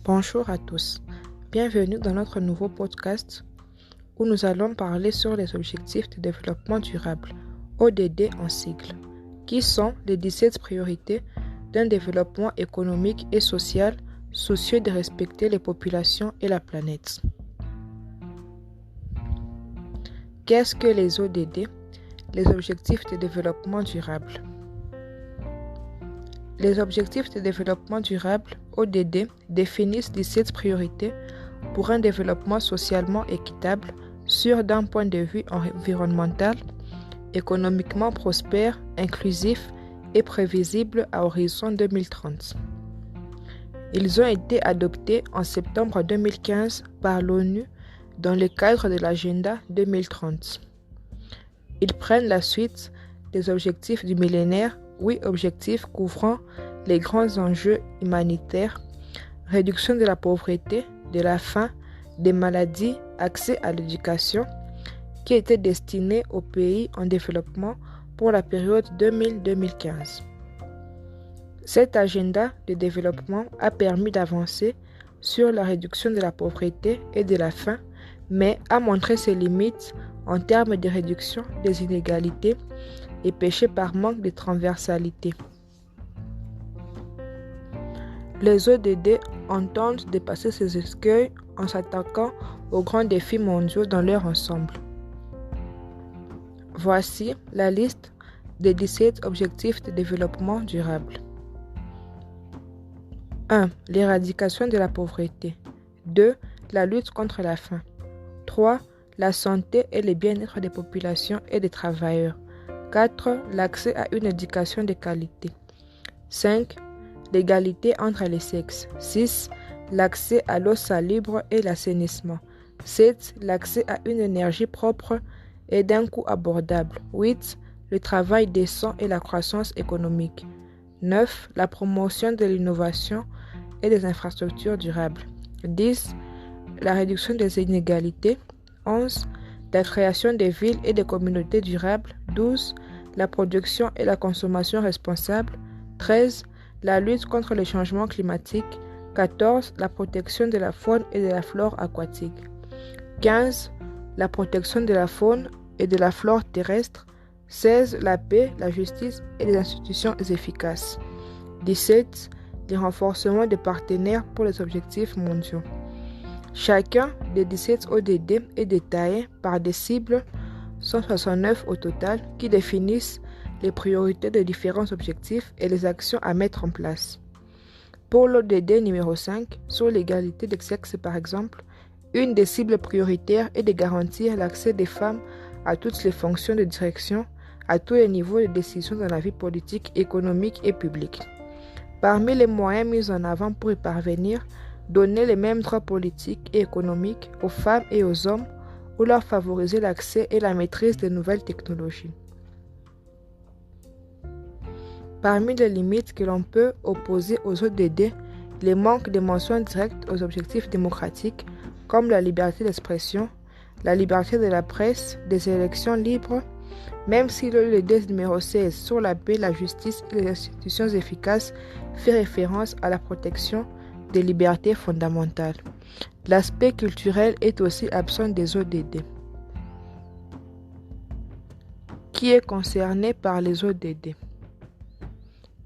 Bonjour à tous, bienvenue dans notre nouveau podcast où nous allons parler sur les objectifs de développement durable, ODD en sigle, qui sont les 17 priorités d'un développement économique et social soucieux de respecter les populations et la planète. Qu'est-ce que les ODD? Les objectifs de développement durable. Les objectifs de développement durable, ODD, définissent 17 priorités pour un développement socialement équitable, sûr d'un point de vue environnemental, économiquement prospère, inclusif et prévisible à horizon 2030. Ils ont été adoptés en septembre 2015 par l'ONU dans le cadre de l'agenda 2030. Ils prennent la suite des objectifs du millénaire, 8 objectifs couvrant les grands enjeux humanitaires, réduction de la pauvreté, de la faim, des maladies, accès à l'éducation, qui étaient destinés aux pays en développement pour la période 2000-2015. Cet agenda de développement a permis d'avancer sur la réduction de la pauvreté et de la faim, mais a montré ses limites en termes de réduction des inégalités et péché par manque de transversalité. Les ODD entendent dépasser ces écueils en s'attaquant aux grands défis mondiaux dans leur ensemble. Voici la liste des 17 objectifs de développement durable. 1. L'éradication de la pauvreté. 2. La lutte contre la faim. 3. La santé et le bien-être des populations et des travailleurs. 4. L'accès à une éducation de qualité. 5. L'égalité entre les sexes. 6. L'accès à l'eau salubre et l'assainissement. 7. L'accès à une énergie propre et d'un coût abordable. 8. Le travail décent et la croissance économique. 9. La promotion de l'innovation et des infrastructures durables. 10. La réduction des inégalités. 11. La création des villes et des communautés durables. 12. La production et la consommation responsable. 13. La lutte contre le changement climatique. 14. La protection de la faune et de la flore aquatique. 15. La protection de la faune et de la flore terrestre. 16. La paix, la justice et les institutions efficaces. 17. Le renforcement des partenaires pour les objectifs mondiaux. Chacun des 17 ODD est détaillé par des cibles, 169 au total, qui définissent les priorités des différents objectifs et les actions à mettre en place. Pour l'ODD numéro 5, sur l'égalité des sexes par exemple, une des cibles prioritaires est de garantir l'accès des femmes à toutes les fonctions de direction, à tous les niveaux de décision dans la vie politique, économique et publique. Parmi les moyens mis en avant pour y parvenir, donner les mêmes droits politiques et économiques aux femmes et aux hommes ou leur favoriser l'accès et la maîtrise des nouvelles technologies. Parmi les limites que l'on peut opposer aux ODD, les manques de mention directe aux objectifs démocratiques comme la liberté d'expression, la liberté de la presse, des élections libres, même si l'ODD numéro 16 sur la paix, la justice et les institutions efficaces fait référence à la protection des libertés fondamentales. L'aspect culturel est aussi absent des ODD. Qui est concerné par les ODD?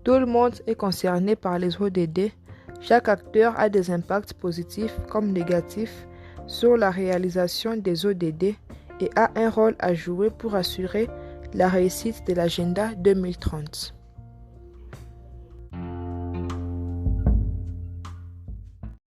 Tout le monde est concerné par les ODD. Chaque acteur a des impacts positifs comme négatifs sur la réalisation des ODD et a un rôle à jouer pour assurer la réussite de l'agenda 2030.